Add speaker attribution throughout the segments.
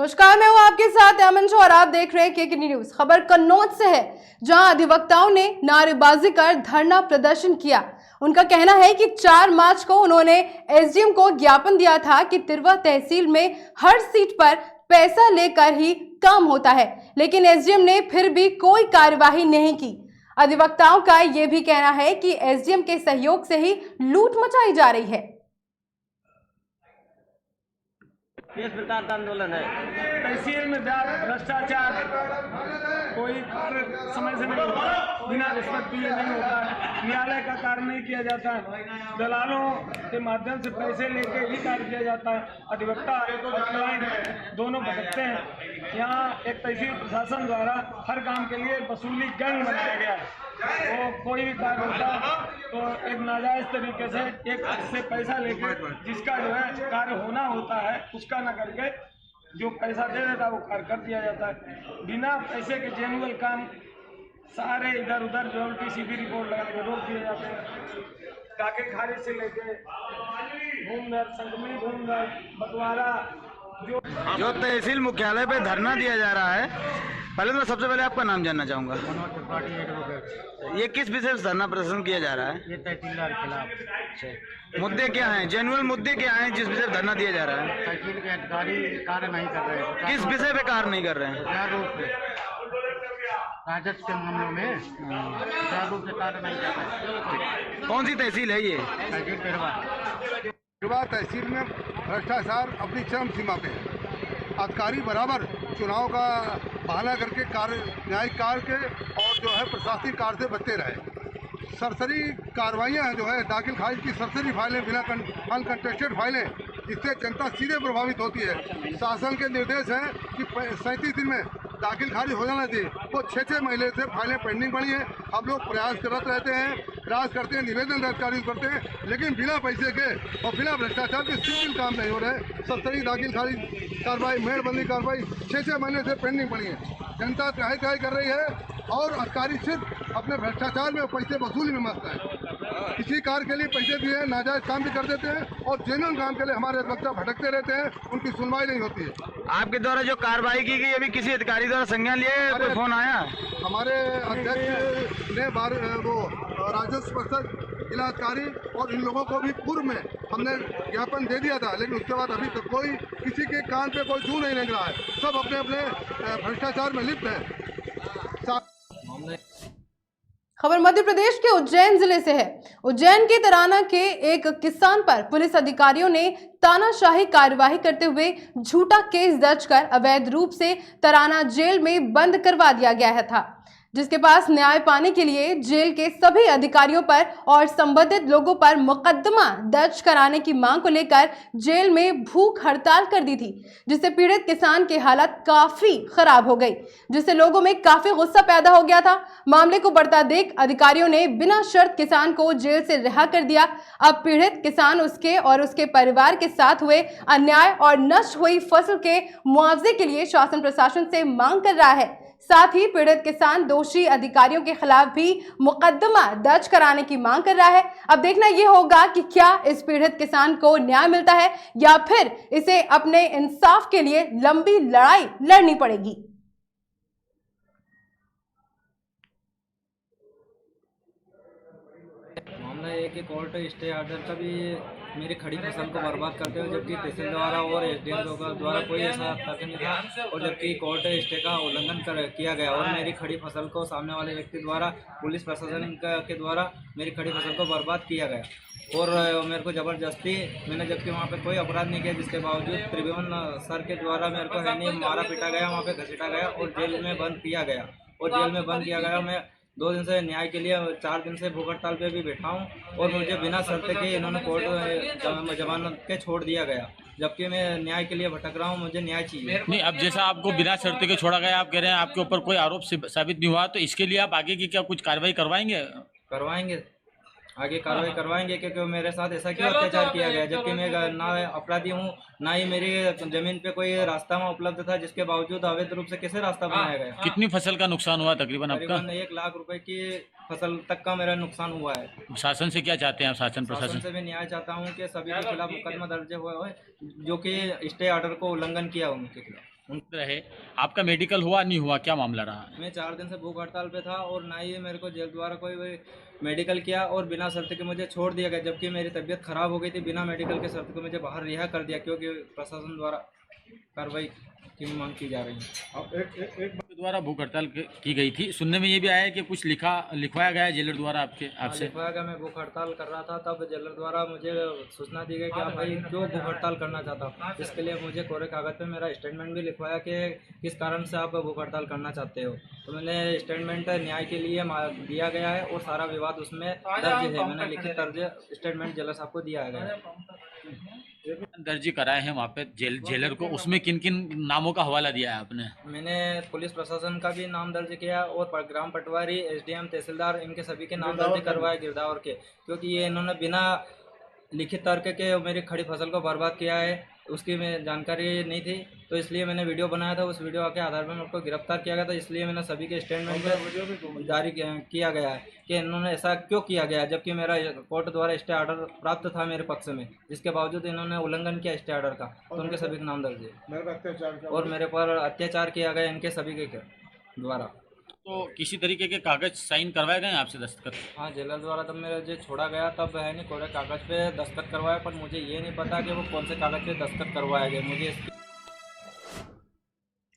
Speaker 1: नमस्कार, मैं हूं आपके साथ अमन और आप देख रहे हैं के न्यूज। खबर कन्नौज से है, जहां अधिवक्ताओं ने नारेबाजी कर धरना प्रदर्शन किया। उनका कहना है कि 4 मार्च को उन्होंने एसडीएम को ज्ञापन दिया था कि तिरवा तहसील में हर सीट पर पैसा लेकर ही काम होता है, लेकिन एसडीएम ने फिर भी कोई कार्यवाही नहीं की। अधिवक्ताओं का यह भी कहना है कि एसडीएम के सहयोग से ही लूट मचाई जा रही है।
Speaker 2: किस प्रकार का आंदोलन है?
Speaker 3: तहसील में भ्रष्टाचार, कोई कार्य समय से नहीं होता, बिना रिश्वत दिए नहीं होता है, न्यायालय का कार्य नहीं किया जाता है, दलालों के माध्यम से पैसे लेके ही कार्य किया जाता है। अधिवक्ता क्लाइंट दोनों भटकते हैं। यहाँ एक तहसील प्रशासन द्वारा हर काम के लिए वसूली गैंग बनाया गया है। तो कोई भी कार्य होता तो एक नाजायज तरीके से एक से पैसा लेकर जिसका जो है कार्य होना होता है उसका न करके जो पैसा दे देता है वो कार्य कर दिया जाता है। बिना पैसे के जेन्युअल काम सारे इधर उधर जो टीसीबी रिपोर्ट लगा के रोक दिए जाते हैं। काके खारिज से लेके भूमदर, संगमी भूमदर, बंटवारा
Speaker 4: जो तहसील मुख्यालय पे धरना दिया जा रहा है, पहले तो सबसे पहले आपका नाम जानना चाहूँगा। ये किस विषय से धरना प्रदर्शन किया जा रहा है?
Speaker 2: ये तहसीलदार के खिलाफ।
Speaker 4: मुद्दे क्या हैं, जेन्युअल मुद्दे क्या हैं जिस विषय से धरना दिया जा रहा है?
Speaker 2: तहसील के अधिकारी कार्य नहीं कर रहे हैं।
Speaker 4: किस विषय पे कार्य नहीं कर रहे हैं?
Speaker 2: सुचारू रूप से राजस्व के मामलों में सुचारू रूप से कार्य नहीं कर रहे।
Speaker 4: कौन सी तहसील है ये?
Speaker 2: तहसील तिरवा।
Speaker 5: तिरवा तहसील में भ्रष्टाचार अपनी चरम सीमा पे है। अधिकारी बराबर चुनाव का बहाना करके न्यायिक कार्य के और जो है प्रशासनिक कार्य से बचते रहे। सरसरी कार्रवाइयाँ जो है दाखिल खारिज की सरसरी फाइलें, बिना अनकंटेस्टेड फाइलें, इससे जनता सीधे प्रभावित होती है। शासन के निर्देश हैं कि 37 दिन में दाखिल खारिज हो जाना चाहिए। वो 6 महीने से फाइलें पेंडिंग पड़ी हैं। हम लोग प्रयास करते रहते हैं, प्रयास करते हैं, निवेदन दर्ज करते हैं, लेकिन बिना पैसे के और बिना भ्रष्टाचार के सिंपल काम नहीं हो रहे। सरसरी दाखिल खारिज कार्रवाई, मेड़बंदी कार्रवाई 6 महीने से पेंडिंग पड़ी है। जनता त्राही कर रही है और अधिकारी सिर्फ अपने भ्रष्टाचार में पैसे वसूली में मस्त है। किसी कार्य के लिए पैसे दिए, नाजायज काम भी कर देते हैं और जेन्युइन काम के लिए हमारे अधिवक्ता भटकते रहते हैं, उनकी सुनवाई नहीं होती है।
Speaker 4: आपके द्वारा जो कार्रवाई की गई, अभी किसी अधिकारी द्वारा संज्ञान लिए कोई फोन आया?
Speaker 5: हमारे अध्यक्ष ने वो राजस्व परिषद, जिला अधिकारी और इन लोगों को भी पूर्व में हमने ज्ञापन दे दिया था, लेकिन उसके बाद अभी तक कोई किसी के कान पे कोई जू नहीं लग रहा है। सब अपने अपने भ्रष्टाचार में लिप्त हैं।
Speaker 1: खबर मध्य प्रदेश के उज्जैन जिले से है। उज्जैन के तराना के एक किसान पर पुलिस अधिकारियों ने तानाशाही कार्यवाही करते हुए झूठा केस दर्ज कर अवैध रूप से तराना जेल में बंद करवा दिया गया था, जिसके पास न्याय पाने के लिए जेल के सभी अधिकारियों पर और संबंधित लोगों पर मुकदमा दर्ज कराने की मांग को लेकर जेल में भूख हड़ताल कर दी थी, जिससे पीड़ित किसान की हालत काफी खराब हो गई, जिससे लोगों में काफी गुस्सा पैदा हो गया था। मामले को बढ़ता देख अधिकारियों ने बिना शर्त किसान को जेल से रिहा कर दिया। अब पीड़ित किसान उसके और उसके परिवार के साथ हुए अन्याय और नष्ट हुई फसल के मुआवजे के लिए शासन प्रशासन से मांग कर रहा है। साथ ही पीड़ित किसान दोषी अधिकारियों के खिलाफ भी मुकदमा दर्ज कराने की मांग कर रहा है। अब देखना यह होगा कि क्या इस पीड़ित किसान को न्याय मिलता है या फिर इसे अपने इंसाफ के लिए लंबी लड़ाई लड़नी पड़ेगी।
Speaker 6: मामला है कि कोर्ट स्टे ऑर्डर का भी मेरी खड़ी फसल को बर्बाद करते हुए, जबकि तहसील द्वारा और एसडीएम द्वारा कोई ऐसा तथ्य नहीं था, और जबकि कोर्ट स्टे का उल्लंघन किया गया और मेरी खड़ी फसल को सामने वाले व्यक्ति द्वारा, पुलिस प्रशासन के द्वारा मेरी खड़ी फसल को बर्बाद किया गया और मेरे को ज़बरदस्ती, मैंने जबकि वहाँ पे कोई अपराध नहीं किया, जिसके बावजूद त्रिभुवन सर के द्वारा मेरे को है नहीं मारा पीटा गया, वहाँ पे घसीटा गया और जेल में बंद किया गया। मैं 2 दिन से न्याय के लिए 4 दिन से भूख हड़ताल पे भी बैठा हूँ और मुझे बिना शर्त के इन्होंने कोर्ट जमानत के छोड़ दिया गया, जबकि मैं न्याय के लिए भटक रहा हूँ, मुझे न्याय चाहिए।
Speaker 7: नहीं, अब जैसा आपको बिना शर्त के छोड़ा गया, आप कह रहे हैं आपके ऊपर कोई आरोप साबित नहीं हुआ, तो इसके लिए आप आगे की क्या कुछ कार्रवाई करवाएंगे? आगे कार्रवाई करवाएंगे, क्योंकि मेरे साथ ऐसा क्यों अत्याचार किया गया, जबकि मैं ना अपराधी हूँ, ना ही मेरी जमीन पे कोई रास्ता वहाँ उपलब्ध था, जिसके बावजूद अवैध रूप से कैसे रास्ता बनाया गया। कितनी फसल का नुकसान हुआ तकरीबन आपका?
Speaker 6: 1 लाख रुपए की फसल तक का मेरा नुकसान हुआ है।
Speaker 7: शासन से क्या चाहते हैं आप? शासन प्रशासन
Speaker 6: से भी न्याय चाहता हूँ कि सभी के खिलाफ मुकदमा दर्ज हुआ है जो कि स्टे ऑर्डर को उल्लंघन किया उनके खिलाफ।
Speaker 7: रहे, आपका मेडिकल हुआ नहीं हुआ, क्या मामला रहा?
Speaker 6: मैं 4 दिन से भूख हड़ताल पे था और ना ही मेरे को जेल द्वारा कोई मेडिकल किया और बिना शर्त के मुझे छोड़ दिया गया, जबकि मेरी तबीयत खराब हो गई थी। बिना मेडिकल के शर्त के मुझे बाहर रिहा कर दिया, क्योंकि प्रशासन द्वारा कार्रवाई की मांग की जा रही है।
Speaker 7: द्वारा भूख हड़ताल की गई थी, सुनने में ये भी आया है कि कुछ लिखवाया गया है जेलर द्वारा आपसे?
Speaker 6: लिखवाया गया, मैं भूख हड़ताल कर रहा था, तब जेलर द्वारा मुझे सूचना दी गई कि आप भाई क्यों भूख हड़ताल करना चाहता हूँ। इसके लिए मुझे कोरे कागज पे मेरा स्टेटमेंट भी लिखवाया कि किस कारण से आप भूख हड़ताल करना चाहते हो। तो मैंने स्टेटमेंट न्याय के लिए दिया गया है और सारा विवाद उसमें दर्ज है। मैंने लिखित दर्ज स्टेटमेंट जेलर साहब को दिया गया है।
Speaker 7: दर्ज कराए हैं वहाँ पे जेलर को, उसमें किन किन नामों का हवाला दिया है आपने?
Speaker 6: मैंने पुलिस प्रशासन का भी नाम दर्ज किया और ग्राम पटवारी, एसडीएम, तहसीलदार, इनके सभी के नाम दर्ज करवाए गिरदावर के, क्योंकि ये इन्होंने बिना लिखित तर्क के मेरी खड़ी फसल को बर्बाद किया है, उसकी मैं जानकारी नहीं थी। तो इसलिए मैंने वीडियो बनाया था, उस वीडियो के आधार पर मेरे को गिरफ्तार किया गया था। इसलिए मैंने सभी के स्टेटमेंट जारी किया गया है कि इन्होंने ऐसा क्यों किया गया, जबकि मेरा कोर्ट द्वारा स्टे ऑर्डर प्राप्त था मेरे पक्ष में, जिसके बावजूद इन्होंने उल्लंघन किया स्टे ऑर्डर का। तो उनके सभी के नाम दर्ज है और मेरे पर अत्याचार किया गया इनके सभी के द्वारा।
Speaker 7: तो किसी तरीके के कागज साइन करवाए गए आपसे, दस्तखत?
Speaker 6: हाँ, जेलर द्वारा तब मेरा जो छोड़ा गया तब है नहीं कोरे कागज पे दस्तखत करवाया, पर मुझे ये नहीं पता कि वो कौन से कागज पे दस्तखत करवाया गया। मुझे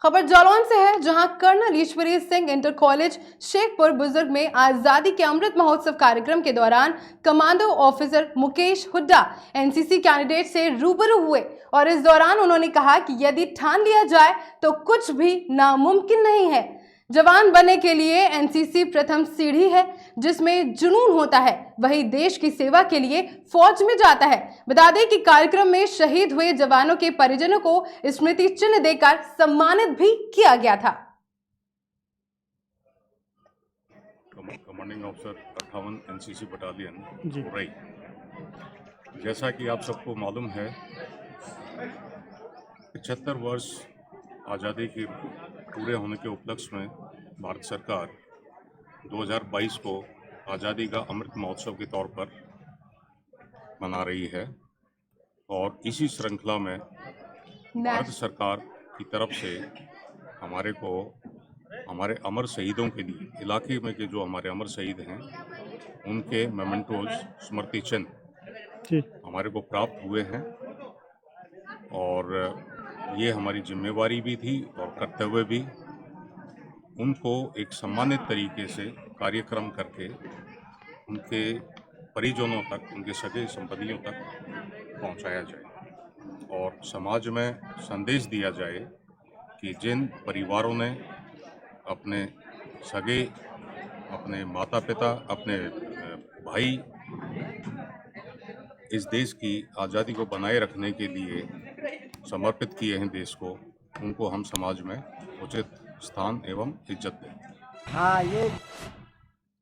Speaker 1: खबर जालौन से है, जहां कर्नल ईश्वरी सिंह इंटर कॉलेज शेखपुर बुजुर्ग में आजादी के अमृत महोत्सव कार्यक्रम के दौरान commando officer Mukesh Hooda NCC candidate से रूबरू हुए और इस दौरान उन्होंने कहा कि यदि ठान लिया जाए तो कुछ भी नामुमकिन नहीं है। जवान बनने के लिए एनसीसी प्रथम सीढ़ी है, जिसमें जुनून होता है वही देश की सेवा के लिए फौज में जाता है। बता दें कि कार्यक्रम में शहीद हुए जवानों के परिजनों को स्मृति चिन्ह देकर सम्मानित भी किया गया था।
Speaker 8: Commanding officer 58 NCC battalion Orai. जैसा कि आप सबको मालूम है, 75 वर्ष आज़ादी के पूरे होने के उपलक्ष्य में भारत सरकार 2022 को आज़ादी का अमृत महोत्सव के तौर पर मना रही है और इसी श्रृंखला में भारत सरकार की तरफ से हमारे अमर शहीदों के लिए इलाके में के जो हमारे अमर शहीद हैं उनके मेमेंटोज स्मृति चिन्ह हमारे को प्राप्त हुए हैं और ये हमारी जिम्मेवारी भी थी और कर्तव्य भी, उनको एक सम्मानित तरीके से कार्यक्रम करके उनके परिजनों तक, उनके सगे संबंधियों तक पहुंचाया जाए और समाज में संदेश दिया जाए कि जिन परिवारों ने अपने सगे, अपने माता पिता, अपने भाई इस देश की आज़ादी को बनाए रखने के लिए समर्पित किए हैं देश को, उनको हम समाज में उचित स्थान एवं इज्जत दें।
Speaker 1: हाँ, ये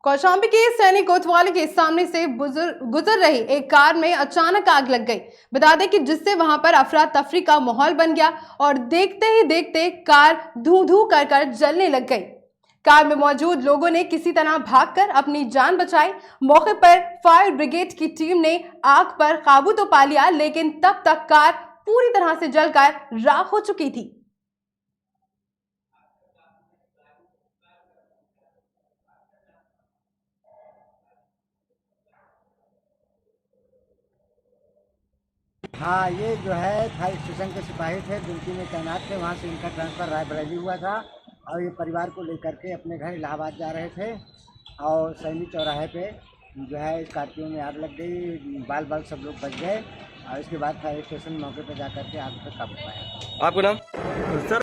Speaker 1: कौशाम्बी के सैनिक कोतवाली के सामने से गुजर रही एक कार में अचानक आग लग गई। बता दें कि जिससे वहां पर अफरा तफरी का माहौल बन गया और देखते ही देखते कार धू धू कर जलने लग गई। कार में मौजूद लोगों ने किसी तरह भागकर अपनी जान बचाई। मौके पर फायर ब्रिगेड की टीम ने आग पर काबू तो पा लिया, लेकिन तब तक कार पूरी तरह से जलकर राख हो चुकी थी।
Speaker 9: हाँ, ये जो है फायर स्टेशन के सिपाही थे, ड्यूटी में तैनात थे। वहाँ से इनका ट्रांसफ़र रायबरेली हुआ था और ये परिवार को लेकर के अपने घर इलाहाबाद जा रहे थे और सैनिक चौराहे पे जो है स्कॉर्पियो में आग लग गई। बाल बाल सब लोग बच गए और इसके बाद फायर स्टेशन मौके पर जा कर के आग पर काबू पाया।
Speaker 10: आपका नाम? सर,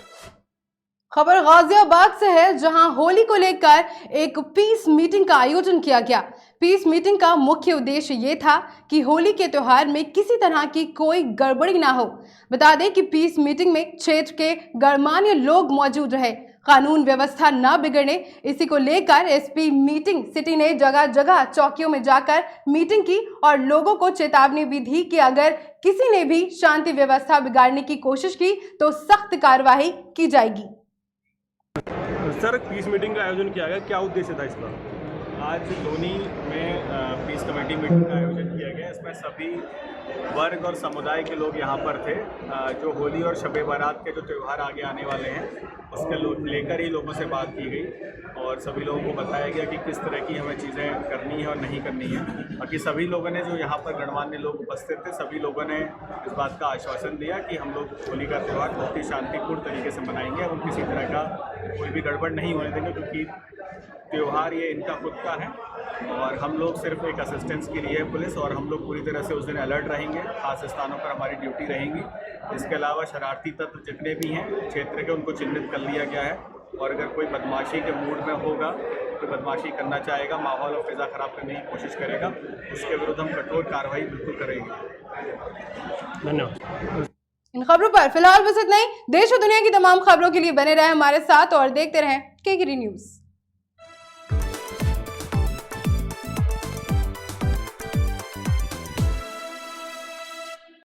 Speaker 1: खबर गाजियाबाद से है, जहां होली को लेकर एक पीस मीटिंग का आयोजन किया गया। पीस मीटिंग का मुख्य उद्देश्य ये था कि होली के त्योहार में किसी तरह की कोई गड़बड़ी ना हो। बता दें कि पीस मीटिंग में क्षेत्र के गणमान्य लोग मौजूद रहे। कानून व्यवस्था न बिगड़ने, इसी को लेकर एसपी मीटिंग सिटी ने जगह जगह चौकियों में जाकर मीटिंग की और लोगों को चेतावनी भी दी कि अगर किसी ने भी शांति व्यवस्था बिगाड़ने की कोशिश की तो सख्त कार्रवाई की जाएगी।
Speaker 10: सर, पीस मीटिंग का आयोजन किया गया, क्या उद्देश्य था इसका?
Speaker 11: आज लोनी में पीस कमेटी मीटिंग का आयोजन किया गया।
Speaker 10: इसमें सभी वर्ग और समुदाय के लोग यहाँ पर थे। जो होली और शब बारात के जो त्यौहार आगे आने वाले हैं उसके लेकर ही लोगों से बात की गई और सभी लोगों को बताया गया कि किस तरह की हमें चीज़ें करनी है और नहीं करनी है। बाकी सभी लोगों ने, जो यहाँ पर गणमान्य लोग उपस्थित थे, सभी लोगों ने इस बात का आश्वासन दिया कि हम लोग होली का त्यौहार बहुत ही शांतिपूर्ण तरीके से मनाएंगे और किसी तरह का कोई भी गड़बड़ नहीं होने देंगे, क्योंकि त्यौहार ये इनका खुद का है और हम लोग सिर्फ एक असिस्टेंस के लिए है पुलिस, और हम लोग पूरी तरह से उस दिन अलर्ट रहेंगे। खास स्थानों पर हमारी ड्यूटी रहेंगी। इसके अलावा शरारती तत्व जितने भी हैं क्षेत्र के, उनको चिन्हित कर लिया गया है और अगर कोई बदमाशी के मूड में होगा, कोई बदमाशी करना चाहेगा, माहौल और फिज़ा ख़राब करने की कोशिश करेगा, उसके विरुद्ध हम कठोर कार्रवाई बिल्कुल करेंगे। धन्यवाद।
Speaker 1: इन खबरों पर फिलहाल बस इतना ही। देश और दुनिया की तमाम खबरों के लिए बने रहे हमारे साथ और देखते रहें के न्यूज़।